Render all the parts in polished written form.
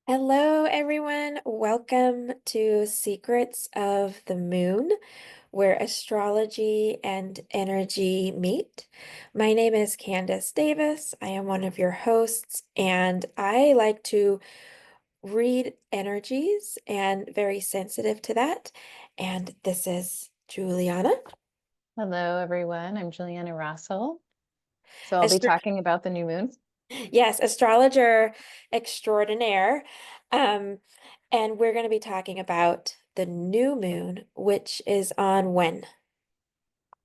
Hello, everyone. Welcome to Secrets of the Moon, where astrology and energy meet. My name is Candice Davis. I am one of your hosts, and I like to read energies and very sensitive to that. And this is Juliana. Hello, everyone. I'm Juliana Rossel. So I'll be Astro talking about the new moon. yes, astrologer extraordinaire. Um, and we're going to be talking about the new moon, which is on when?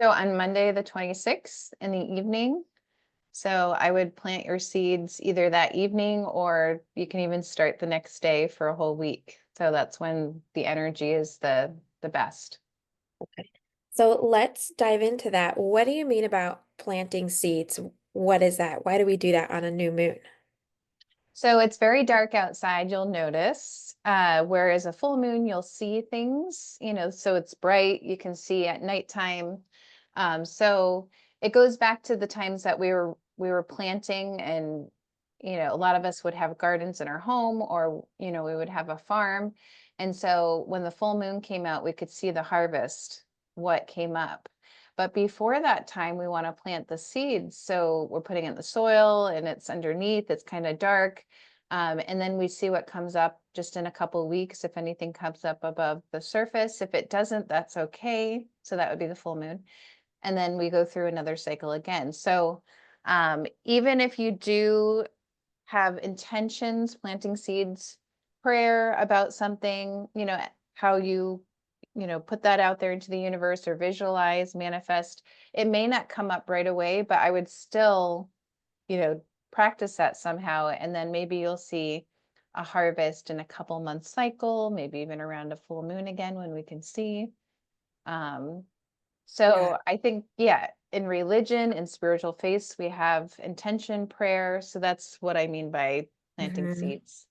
So on Monday, the 26th in the evening. So I would plant your seeds either that evening or you can even start the next day for a whole week. So that's when the energy is the best. Okay. So let's dive into that. What do you mean about planting seeds? What is that? Why do we do that on a new moon? So it's very dark outside, you'll notice. Whereas a full moon, you'll see things, so it's bright, you can see at nighttime. So it goes back to the times that we were planting and a lot of us would have gardens in our home or we would have a farm. And so when the full moon came out, we could see the harvest, what came up. But before that time, we want to plant the seeds. So we're putting it in the soil and it's underneath, it's kind of dark. And then we see what comes up just in a couple of weeks, if anything comes up above the surface. If it doesn't, that's okay. So that would be the full moon. And then we go through another cycle again. So even if you do have intentions, planting seeds, prayer about something, how you put that out there into the universe or visualize, manifest, it may not come up right away, but I would still, practice that somehow. And then maybe you'll see a harvest in a couple months cycle, maybe even around a full moon again when we can see. Um, Yeah. so I think, yeah, in religion and spiritual faiths, we have intention, prayer. So that's what I mean by planting Mhm. seeds.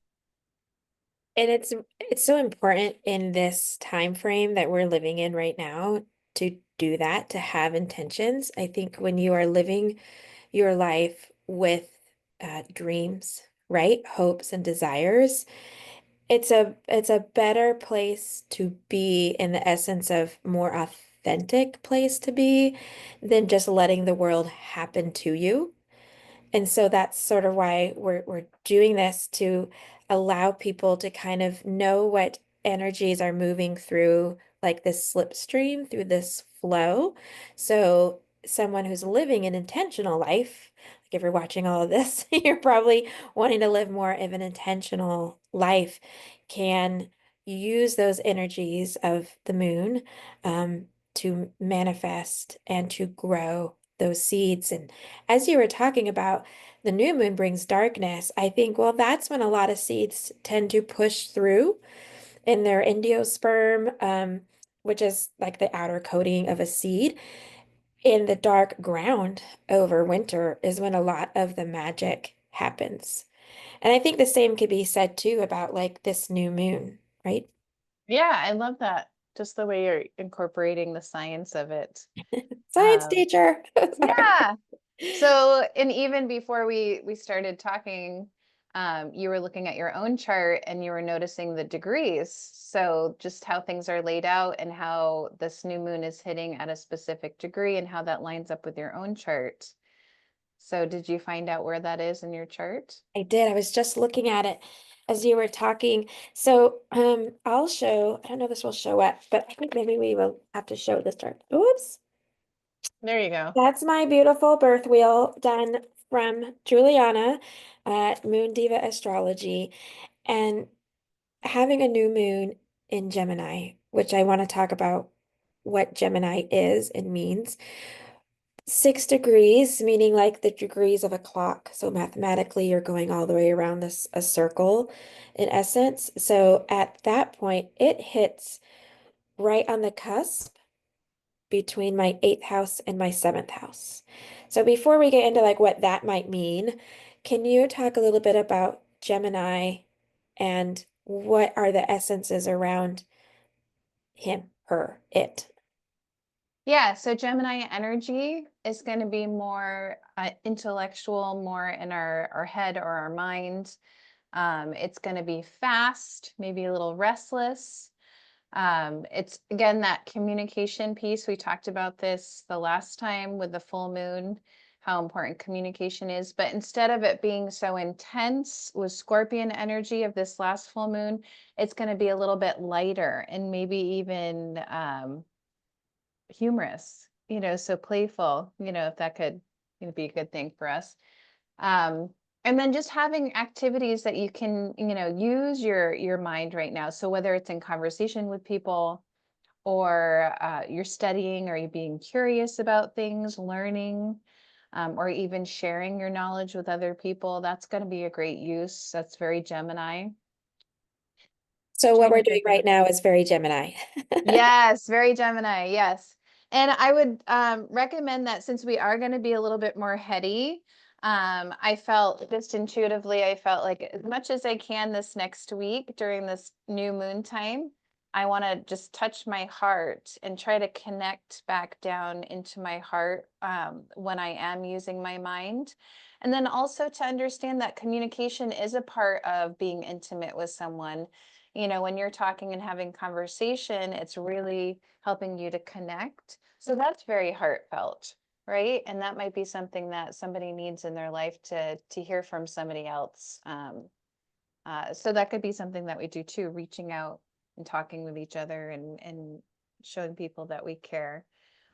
And it's so important in this time frame that we're living in right now to do that, to have intentions. I think when you are living your life with dreams, right? Hopes and desires, it's a better place to be in the essence of more authentic place to be than just letting the world happen to you. And so that's sort of why we're doing this to allow people to kind of know what energies are moving through like this slipstream, through this flow. So someone who's living an intentional life, like if you're watching all of this, you're probably wanting to live more of an intentional life, can use those energies of the moon to manifest and to grow those seeds. And as you were talking about, the new moon brings darkness. I think, well, that's when a lot of seeds tend to push through in their endospurm, which is like the outer coating of a seed. In the dark ground over winter is when a lot of the magic happens. And I think the same could be said too about like this new moon, right? Yeah, I love that. Just the way you're incorporating the science of it. Science Um, teacher. Sorry. yeah. So, and even before we started talking, you were looking at your own chart and you were noticing the degrees. So, just how things are laid out and how this new moon is hitting at a specific degree and how that lines up with your own chart. So, did you find out where that is in your chart? I did. I was just looking at it as you were talking. So, I'll show, I don't know if this will show up, but I think maybe we will have to show this chart. Oops. There you go. That's my beautiful birth wheel done from Juliana at Moon Diva Astrology. And having a new moon in Gemini, which I want to talk about what Gemini is and means. 6 degrees, meaning like the degrees of a clock. So mathematically, you're going all the way around this a circle in essence. So at that point, it hits right on the cusp between my eighth house and my seventh house. So before we get into like what that might mean, can you talk a little bit about Gemini and what are the essences around him, her, it? Yeah, so Gemini energy is going to be more intellectual, more in our head or our mind. It's going to be fast, maybe a little restless. It's again that communication piece. We talked about this the last time with the full moon, how important communication is. But instead of it being so intense with Scorpion energy of this last full moon, it's going to be a little bit lighter and maybe even humorous, so playful, if that could be a good thing for us. Um, and then just having activities that you can, use your mind right now. So whether it's in conversation with people or you're studying or you're being curious about things, learning, or even sharing your knowledge with other people, that's going to be a great use. That's very Gemini. So what Trying we're to doing think of right now is very Gemini. Yes, very Gemini. Yes. And I would recommend that since we are going to be a little bit more heady, I felt just intuitively, I felt like as much as I can this next week during this new moon time, I want to just touch my heart and try to connect back down into my heart when I am using my mind. And then also to understand that communication is a part of being intimate with someone. When you're talking and having conversation, it's really helping you to connect. So that's very heartfelt, right? And that might be something that somebody needs in their life to hear from somebody else. So that could be something that we do too, reaching out and talking with each other and showing people that we care.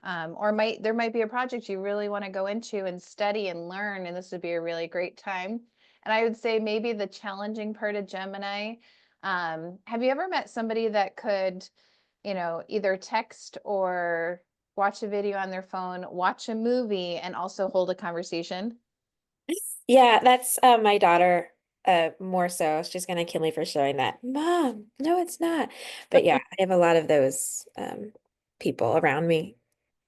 Or there might be a project you really want to go into and study and learn, and this would be a really great time. And I would say maybe the challenging part of Gemini. Have you ever met somebody that could, either text or watch a video on their phone, watch a movie, and also hold a conversation? Yeah, that's my daughter more so. She's gonna kill me for showing that. Mom, no, it's not. But yeah, I have a lot of those people around me.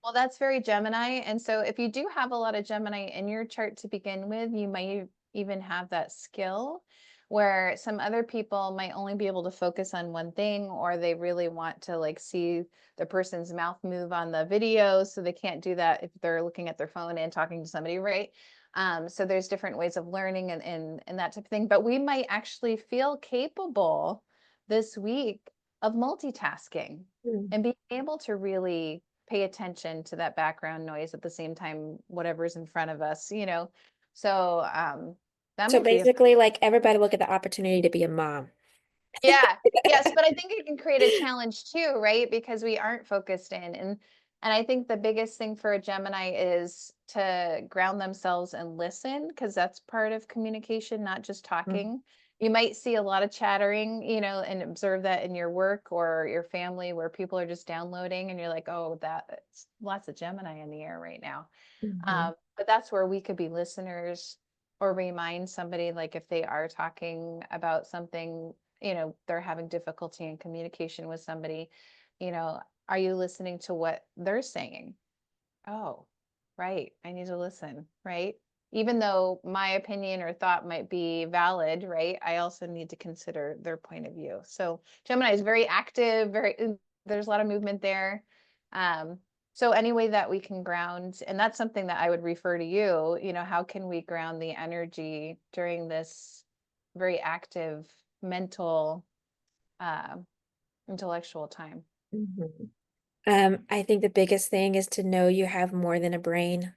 Well, that's very Gemini. And so if you do have a lot of Gemini in your chart to begin with, you might even have that skill where some other people might only be able to focus on one thing, or they really want to like see the person's mouth move on the video. So they can't do that if they're looking at their phone and talking to somebody, right? So there's different ways of learning and that type of thing. But we might actually feel capable this week of multitasking Mm. and being able to really pay attention to that background noise at the same time, whatever's in front of us, So that So might be a basically, like everybody will get the opportunity to be a mom. yeah. Yes, but I think it can create a challenge too, right? Because we aren't focused in and I think the biggest thing for a Gemini is to ground themselves and listen because that's part of communication, not just Mm. talking. You might see a lot of chattering, and observe that in your work or your family where people are just downloading and you're like, "Oh, that's lots of Gemini in the air right now." Mhm. But that's where we could be listeners or remind somebody, like if they are talking about something, they're having difficulty in communication with somebody, you know, are you listening to what they're saying? Oh, right. I need to listen, right? Even though my opinion or thought might be valid, right? I also need to consider their point of view. So Gemini is very active, there's a lot of movement there. Um, so any way that we can ground, and that's something that I would refer to you, how can we ground the energy during this very active mental, uh, intellectual time? Mhm. I think the biggest thing is to know you have more than a brain.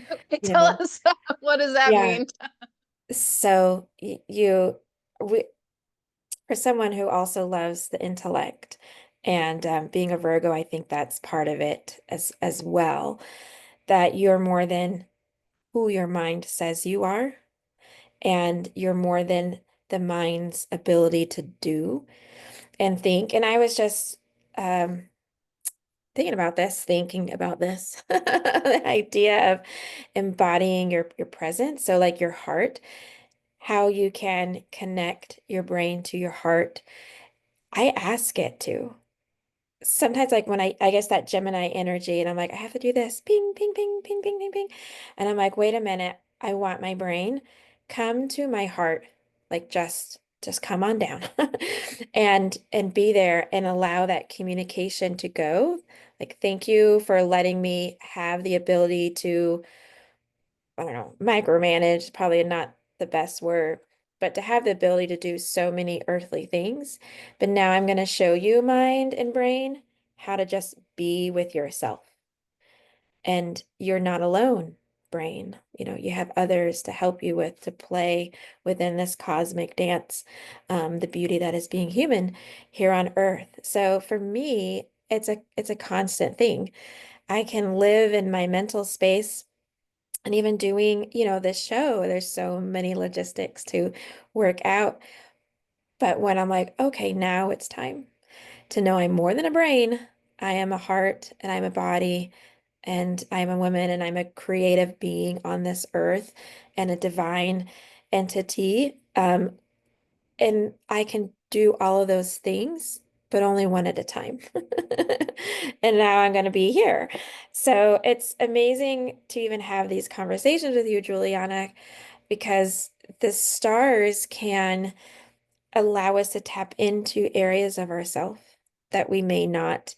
Okay, You tell know, us what does that yeah. mean? So we, for someone who also loves the intellect and being a Virgo, I think that's part of it as well, that you're more than who your mind says you are, and you're more than the mind's ability to do and think. And I was just um, thinking about this, the idea of embodying your presence. So like your heart, how you can connect your brain to your heart. I ask it to. Sometimes like when I guess that Gemini energy and I'm like, I have to do this, ping, ping, ping, ping, ping, ping, ping. And I'm like, wait a minute, I want my brain, come to my heart, like just come on down and be there and allow that communication to go. Like, thank you for letting me have the ability to, I don't know, micromanage, probably not the best word, but to have the ability to do so many earthly things. But now I'm going to show you, mind and brain, how to just be with yourself. And you're not alone, brain. You have others to help you with, to play within this cosmic dance, the beauty that is being human here on Earth. So for me, it's a constant thing. I can live in my mental space. And even doing, this show, there's so many logistics to work out. But when I'm like, okay, now it's time to know I'm more than a brain. I am a heart and I'm a body and I'm a woman and I'm a creative being on this earth and a divine entity. And I can do all of those things, but only one at a time. And now I'm going to be here. So it's amazing to even have these conversations with you, Juliana, because the stars can allow us to tap into areas of ourself that we may not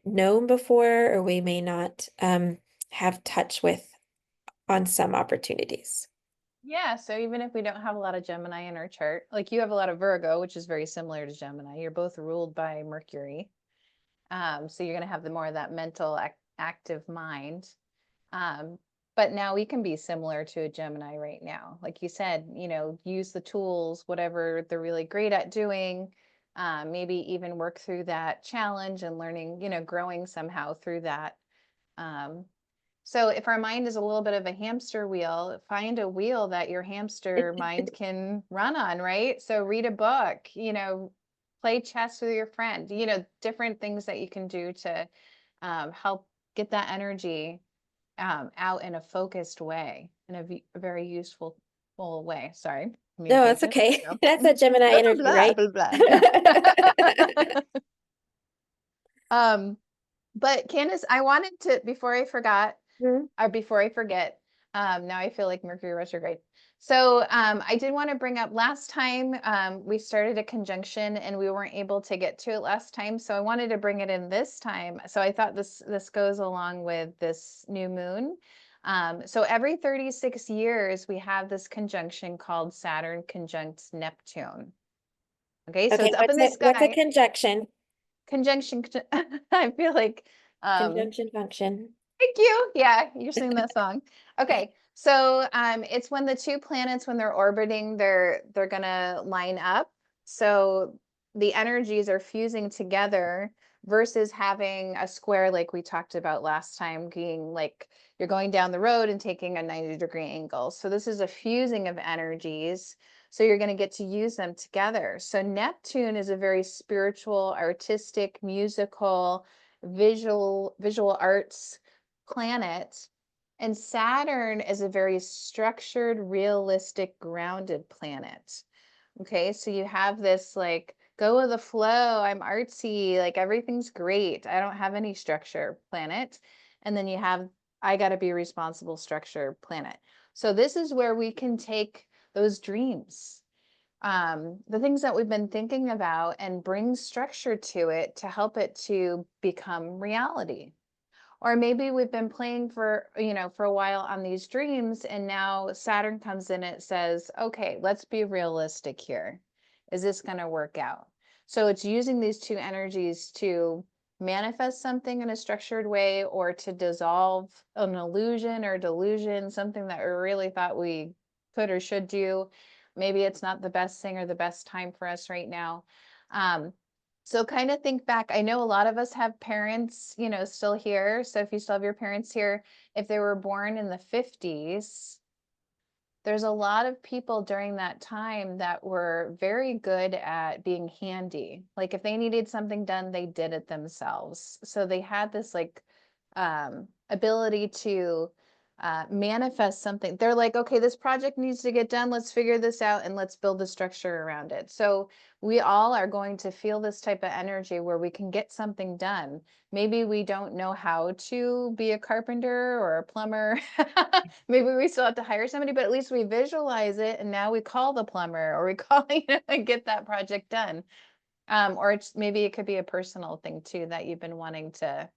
known before or we may not have touch with on some opportunities. Yeah, so even if we don't have a lot of Gemini in our chart, like you have a lot of Virgo, which is very similar to Gemini, you're both ruled by Mercury. So you're going to have the more of that mental active mind. Um, but now we can be similar to a Gemini right now. Like you said, use the tools, whatever they're really great at doing. Maybe even work through that challenge and learning, growing somehow through that. Um, so if our mind is a little bit of a hamster wheel, find a wheel that your hamster mind can run on, right? So read a book, play chess with your friend, different things that you can do to help get that energy out in a focused way, in a very useful way. Sorry, No, that's communication. okay. There That's we a Gemini go. energy, Blah, right? blah, blah, blah. um, but Candice, I wanted to, Mhm. before I forget, now I feel like Mercury retrograde. So I did want to bring up last time we started a conjunction and we weren't able to get to it last time. So I wanted to bring it in this time. So I thought this goes along with this new moon. So every 36 years, we have this conjunction called Saturn conjunct Neptune. Okay, so Okay, it's up in the what's a sky. conjunction? Conjunction, I feel like um, Conjunction function. thank you. Yeah, you're singing that song. Okay. So it's when the two planets, when they're orbiting, they're gonna line up. So the energies are fusing together versus having a square like we talked about last time, being like you're going down the road and taking a 90-degree angle. So this is a fusing of energies. So you're going to get to use them together. So Neptune is a very spiritual, artistic, musical, visual arts planet. And Saturn is a very structured, realistic, grounded planet. Okay, so you have this like go with the flow, I'm artsy, like everything's great. I don't have any structure planet. And then you have I got to be responsible structure planet. So this is where we can take those dreams, the things that we've been thinking about, and bring structure to it to help it to become reality. Or maybe we've been playing for a while on these dreams, and now Saturn comes in, it says, okay, let's be realistic here. Is this going to work out? So it's using these two energies to manifest something in a structured way or to dissolve an illusion or delusion, something that we really thought we could or should do. Maybe it's not the best thing or the best time for us right now. Um, so kind of think back. I know a lot of us have parents, still here. So if you still have your parents here, if they were born in the 50s, there's a lot of people during that time that were very good at being handy. Like if they needed something done, they did it themselves. So they had this like ability to manifest something. They're like, okay, this project needs to get done. Let's figure this out and let's build the structure around it. So we all are going to feel this type of energy where we can get something done. Maybe we don't know how to be a carpenter or a plumber. Maybe we still have to hire somebody, but at least we visualize it and now we call the plumber or we call, and get that project done. Or maybe it could be a personal thing too that you've been wanting to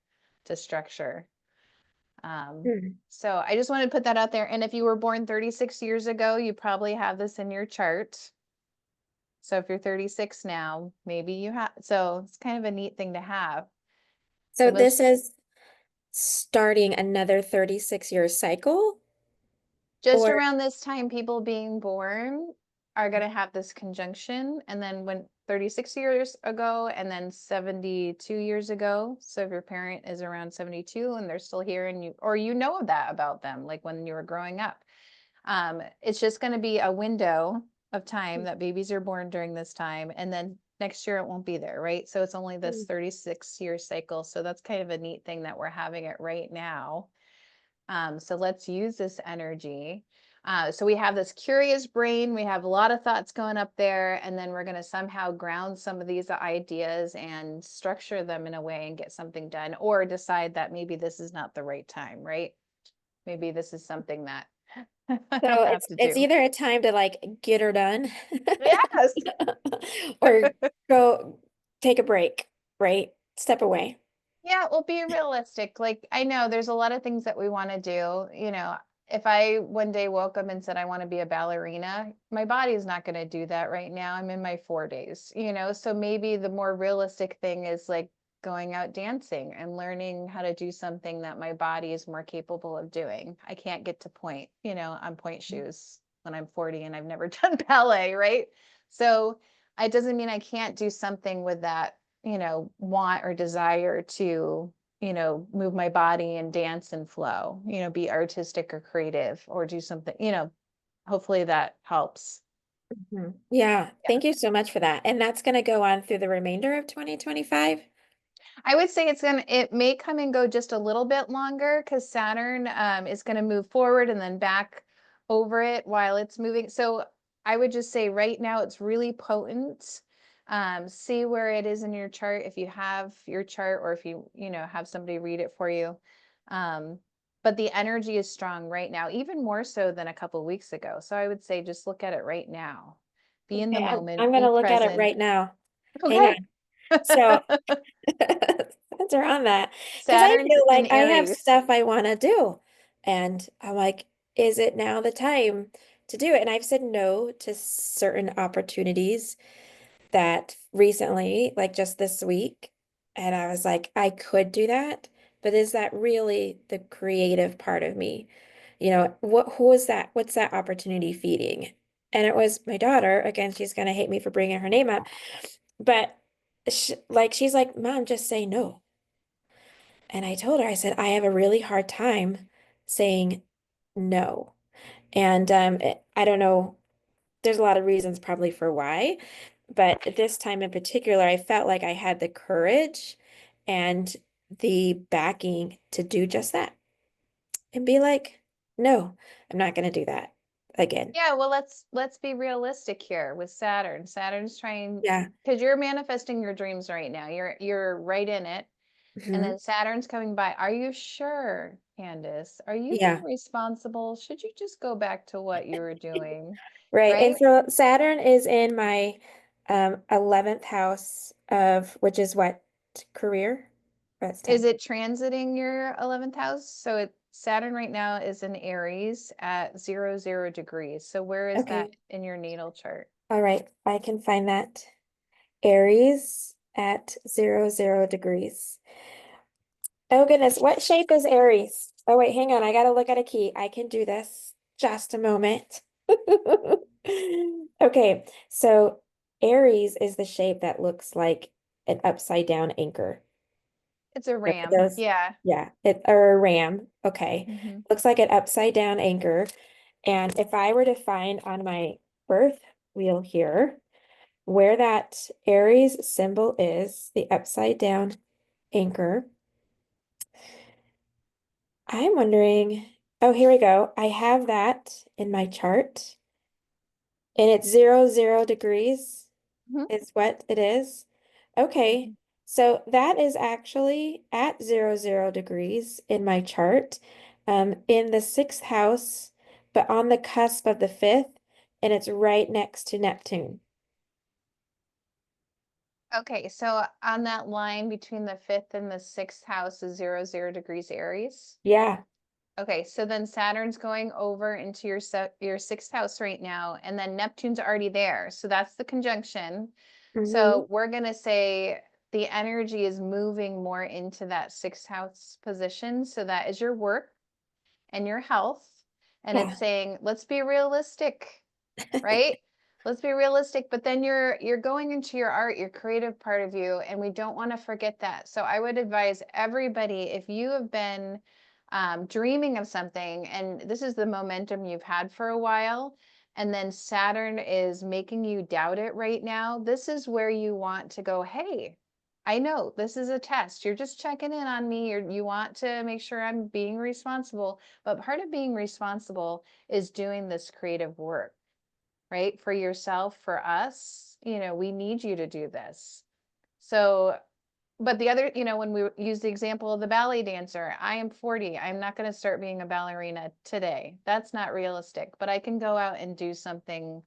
structure. Um, Hmm. so I just wanted to put that out there. And if you were born 36 years ago, you probably have this in your chart. So if you're 36 now, maybe you have, so it's kind of a neat thing to have. So The this most, is starting another 36-year cycle, just or around this time, people being born are going to have this conjunction. And then when 36 years ago, and then 72 years ago. So if your parent is around 72 and they're still here and you, or you know that about them, like when you were growing up, it's just going to be a window of time that babies are born during this time. And then next year it won't be there, right? So it's only this 36-year cycle. So that's kind of a neat thing that we're having it right now. So let's use this energy. So we have this curious brain, we have a lot of thoughts going up there, and then we're going to somehow ground some of these ideas and structure them in a way and get something done, or decide that maybe this is not the right time, right? Maybe this is something that I so don't have to it's do. either a time to like get her done Yes. or go take a break, right? Step away. Yeah, well, be realistic. Like, I know there's a lot of things that we want to do. If I one day woke up and said I want to be a ballerina, my body's not going to do that right now. I'm in my 40s, so maybe the more realistic thing is like going out dancing and learning how to do something that my body is more capable of doing. I can't get to point, on point shoes when I'm 40 and I've never done ballet, right? So it doesn't mean I can't do something with that want or desire to, move my body and dance and flow, be artistic or creative or do something, hopefully that helps. Mhm. Yeah, Yeah. thank you so much for that. And that's going to go on through the remainder of 2025. I would say it may come and go just a little bit longer because Saturn is going to move forward and then back over it while it's moving. So I would just say right now it's really potent. See where it is in your chart if you have your chart or if you have somebody read it for you. Um, but the energy is strong right now, even more so than a couple weeks ago. So I would say just look at it right now. Be in the Okay, I'm moment, going be to look at it present. right now. Hang Okay. on. So since we're on that, because I Saturn's feel in like I have Aries. stuff I want to do. And I'm like, is it now the time to do it? And I've said no to certain opportunities that recently, like just this week. And I was like, I could do that, but is that really the creative part of me? Who is that? What's that opportunity feeding? And it was my daughter. Again, she's gonna hate me for bringing her name up, but she's like, Mom, just say no. And I told her, I said, I have a really hard time saying no. And I don't know, there's a lot of reasons probably for why, but at this time in particular, I felt like I had the courage and the backing to do just that and be like, no, I'm not going to do that again. Yeah, well, let's be realistic here with Saturn. Saturn's trying Yeah. because you're manifesting your dreams right now. You're right in it. And Hmm. then Saturn's coming by. Are you sure, Candice? Are you being Yeah. responsible? Should you just go back to what you were doing? Right. And Right? so Saturn is in my 11th house of, which is what, career? That's Is 10. it transiting your 11th house? So Saturn right now is in Aries at 0 degrees. So where is that Okay. in your natal chart? All right. I can find that. Aries at 0 degrees. Oh goodness, what shape is Aries? Oh wait, hang on. I gotta look at a key. I can do this. Just a moment. Okay, so Aries is the shape that looks like an upside down anchor. It's a Remember ram. those? Yeah. Yeah, it or a ram. Okay. Hmm. Looks like an upside down anchor. And if I were to find on my birth wheel here where that Aries symbol is, the upside down anchor. I'm wondering, oh, here we go. I have that in my chart and it's 0 degrees is what it is. Okay. Hmm. So that is actually at 0 degrees in my chart, in the sixth house, but on the cusp of the fifth, and it's right next to Neptune. Okay, so on that line between the fifth and the sixth house is 0 degrees Aries. Yeah. Okay, so then Saturn's going over into your sixth house right now, and then Neptune's already there. So that's the conjunction. Hmm. So we're gonna say the energy is moving more into that sixth house position. So that is your work and your health. And it's Yeah. saying, let's be realistic, right? Let's be realistic, but then you're going into your art, your creative part of you, and we don't want to forget that. So I would advise everybody, if you have been dreaming of something, and this is the momentum you've had for a while, and then Saturn is making you doubt it right now, this is where you want to go, hey, I know this is a test. You're just checking in on me. You want to make sure I'm being responsible, but part of being responsible is doing this creative work, right? For yourself, for us, we need you to do this. So, but the other, when we use the example of the ballet dancer, I am 40. I'm not going to start being a ballerina today. That's not realistic, but I can go out and do something,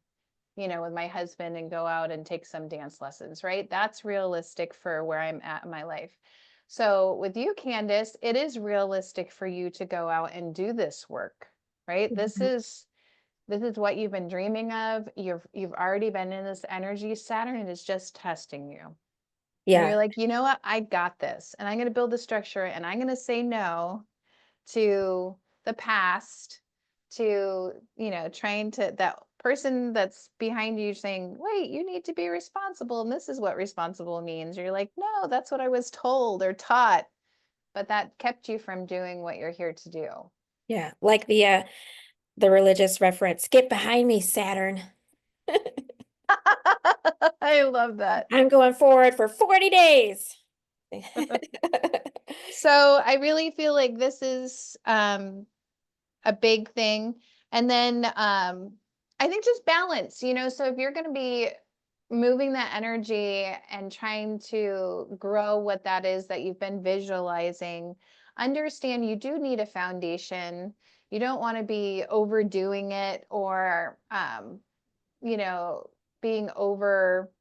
with my husband and go out and take some dance lessons, right? That's realistic for where I'm at in my life. So with you, Candice, it is realistic for you to go out and do this work, right? Mhm. This is what you've been dreaming of. You've already been in this energy. Saturn is just testing you. And you're Yeah. like, you know what? I got this. And I'm going to build the structure and I'm going to say no to the past, to, trying to that person that's behind you saying, wait, you need to be responsible. And this is what responsible means. You're like, no, that's what I was told or taught. But that kept you from doing what you're here to do. Yeah. Like the religious reference, get behind me, Saturn. I love that. I'm going forward for 40 days. So I really feel like this is a big thing. And then I think just balance, so if you're going to be moving that energy and trying to grow what that is that you've been visualizing, understand you do need a foundation. You don't want to be overdoing it or, you know, being over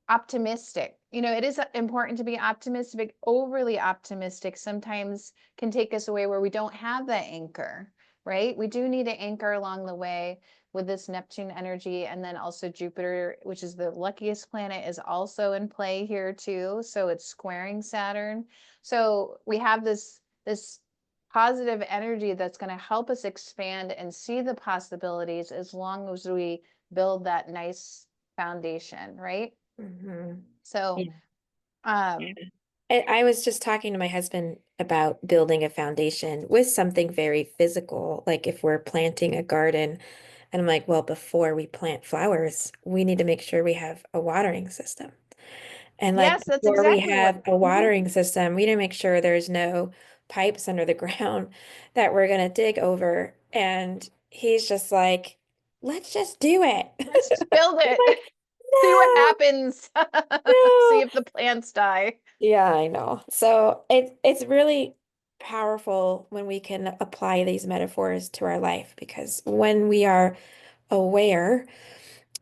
optimistic. It is important to be optimistic. Overly optimistic sometimes can take us away where we don't have that anchor, right? We do need an anchor along the way with this Neptune energy. And then also Jupiter, which is the luckiest planet, is also in play here too. So it's squaring Saturn. So we have this positive energy that's going to help us expand and see the possibilities as long as we build that nice foundation, right? Mhm. So, Yeah. um, I was just talking to my husband about building a foundation with something very physical, like if we're planting a garden. And I'm like, well, before we plant flowers, we need to make sure we have a watering system. And like yes, that's before we exactly what. have a Mhm. watering system, we need to make sure there's no pipes under the ground that we're going to dig over. And he's just like, let's just do it. Let's just build I'm it. like, See what no, happens. See no. if the plants die. Yeah, I know. So it's really powerful when we can apply these metaphors to our life because when we are aware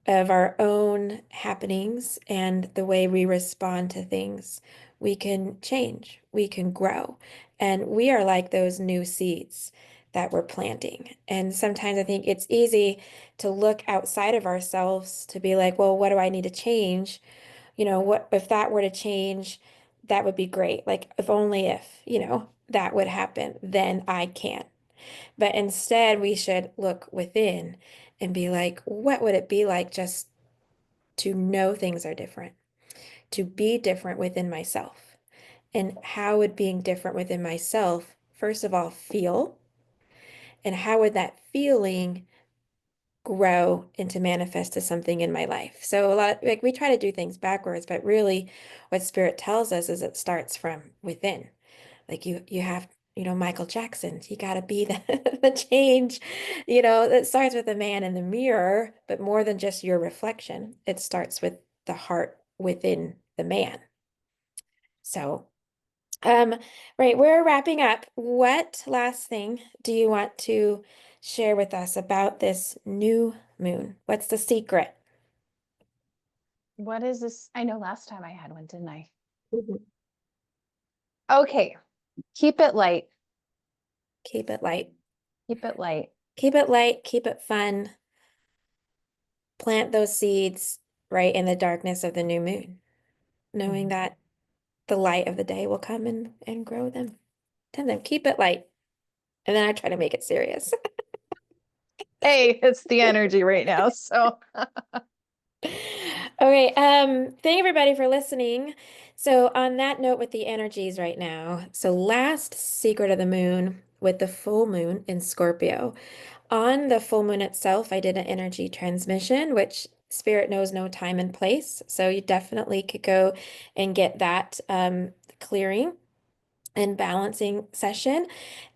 of our own happenings and the way we respond to things, we can change, we can grow. And we are like those new seeds that we're planting. And sometimes I think it's easy to look outside of ourselves to be like, well, what do I need to change? What if that were to change, that would be great. Like if only if, that would happen, then I can. But instead, we should look within and be like, what would it be like just to know things are different, to be different within myself? And how would being different within myself, first of all, feel? And how would that feeling grow into manifest to something in my life? So a lot like we try to do things backwards, but really what spirit tells us is it starts from within. Like you have, Michael Jackson, you got to be the, the change, that starts with the man in the mirror, but more than just your reflection. It starts with the heart within the man. So, um, right, we're wrapping up. What last thing do you want to share with us about this new moon? What's the secret? What is this? I know last time I had one, didn't I? Mhm. Okay, keep it light. Keep it light. Keep it light. Keep it light, keep it fun. Plant those seeds right in the darkness of the new moon, knowing Mhm. that the light of the day will come and grow them. Tend them, keep it light. And then I try to make it serious. Hey, it's the energy right now. So Okay, thank everybody for listening. So on that note with the energies right now, so last secret of the moon with the full moon in Scorpio. On the full moon itself, I did an energy transmission, which spirit knows no time and place. So you definitely could go and get that clearing and balancing session.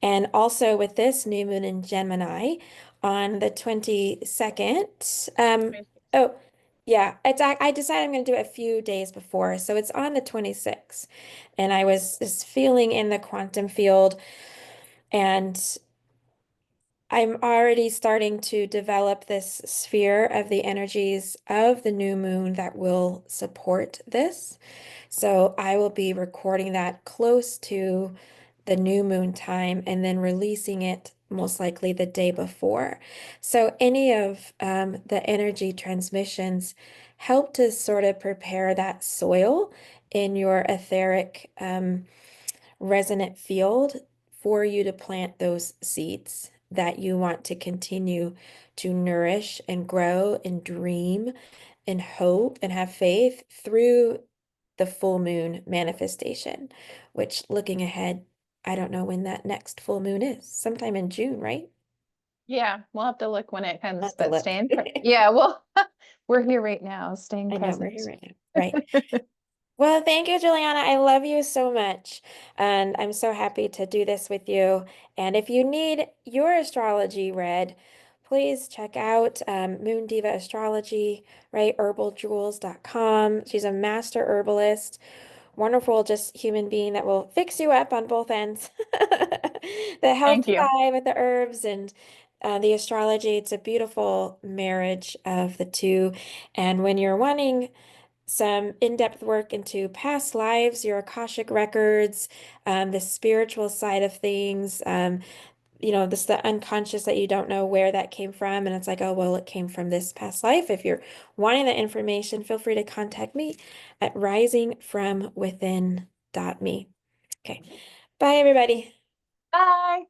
And also with this new moon in Gemini on the 22nd. Oh, yeah, I decided I'm going to do it a few days before. So it's on the 26th. And I was just feeling in the quantum field, and I'm already starting to develop this sphere of the energies of the new moon that will support this. So I will be recording that close to the new moon time and then releasing it most likely the day before. So any of the energy transmissions help to sort of prepare that soil in your etheric resonant field for you to plant those seeds that you want to continue to nourish and grow and dream and hope and have faith through the full moon manifestation, which looking ahead, I don't know when that next full moon is. Sometime in June, right? yeah, we'll have to look when it I'll comes, have to but look. yeah, well, we're here right now, staying I know we're here present. right now. Right. Well, thank you, Juliana. I love you so much. And I'm so happy to do this with you. And if you need your astrology read, please check out Moon Diva Astrology, right? herbaljewels.com. She's a master herbalist, wonderful, just human being that will fix you up on both ends. The health Thank you. side with the herbs and the astrology. It's a beautiful marriage of the two. And when you're wanting some in-depth work into past lives, your Akashic records, the spiritual side of things, this the unconscious that you don't know where that came from. And it's like, oh, well, it came from this past life. If you're wanting that information, feel free to contact me at risingfromwithin.me. Okay. Bye, everybody. Bye.